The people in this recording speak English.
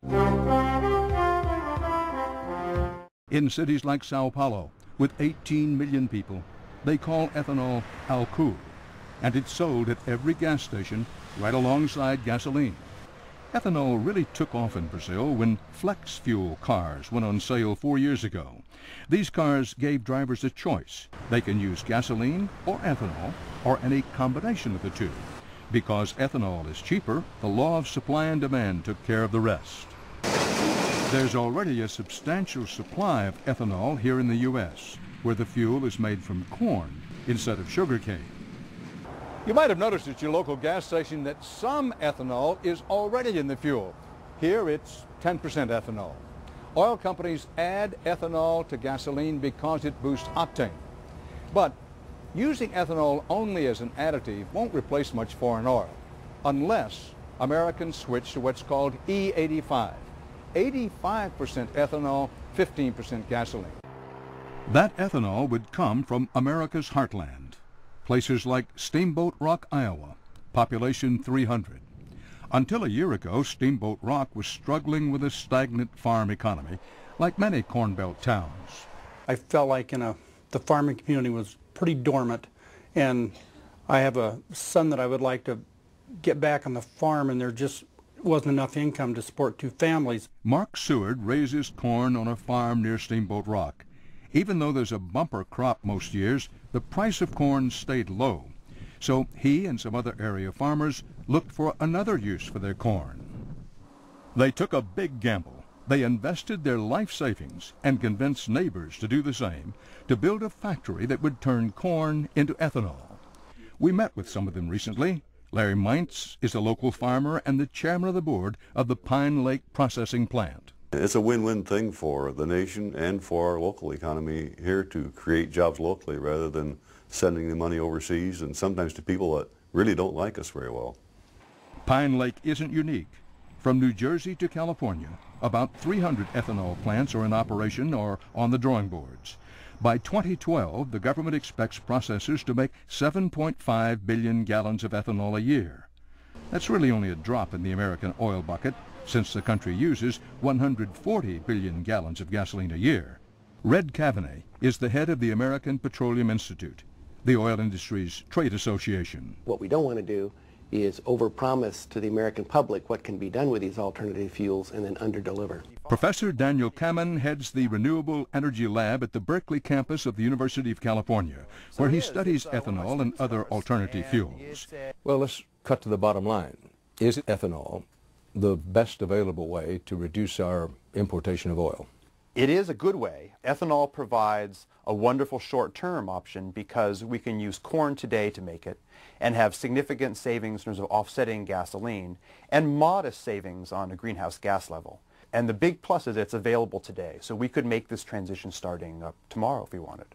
In cities like Sao Paulo, with 18 million people, they call ethanol alcohol, and it's sold at every gas station right alongside gasoline. Ethanol really took off in Brazil when flex fuel cars went on sale 4 years ago. These cars gave drivers a choice. They can use gasoline or ethanol or any combination of the two. Because ethanol is cheaper, the law of supply and demand took care of the rest. There's already a substantial supply of ethanol here in the U.S., where the fuel is made from corn instead of sugarcane. You might have noticed at your local gas station that some ethanol is already in the fuel. Here it's 10% ethanol. Oil companies add ethanol to gasoline because it boosts octane. But using ethanol only as an additive won't replace much foreign oil, unless Americans switch to what's called E85. 85% ethanol, 15% gasoline. That ethanol would come from America's heartland. Places like Steamboat Rock, Iowa, population 300. Until a year ago, Steamboat Rock was struggling with a stagnant farm economy, like many Corn Belt towns. I felt like the farming community was pretty dormant, and I have a son that I would like to get back on the farm, and there just wasn't enough income to support 2 families. Mark Seward raises corn on a farm near Steamboat Rock. Even though there's a bumper crop most years, the price of corn stayed low. So he and some other area farmers looked for another use for their corn. They took a big gamble. They invested their life savings and convinced neighbors to do the same, to build a factory that would turn corn into ethanol. We met with some of them recently. Larry Mintz is a local farmer and the chairman of the board of the Pine Lake Processing Plant. It's a win-win thing for the nation and for our local economy here to create jobs locally rather than sending the money overseas and sometimes to people that really don't like us very well. Pine Lake isn't unique. From New Jersey to California, about 300 ethanol plants are in operation or on the drawing boards. By 2012, the government expects processors to make 7.5 billion gallons of ethanol a year. That's really only a drop in the American oil bucket, since the country uses 140 billion gallons of gasoline a year. Red Cavanagh is the head of the American Petroleum Institute, the oil industry's trade association. What we don't want to do is overpromise to the American public what can be done with these alternative fuels and then underdeliver. Professor Daniel Kamen heads the Renewable Energy Lab at the Berkeley campus of the University of California, where he studies ethanol and other alternative fuels. Well, let's cut to the bottom line. Is ethanol the best available way to reduce our importation of oil? It is a good way. Ethanol provides a wonderful short-term option because we can use corn today to make it and have significant savings in terms of offsetting gasoline and modest savings on a greenhouse gas level. And the big plus is it's available today, so we could make this transition starting tomorrow if we wanted.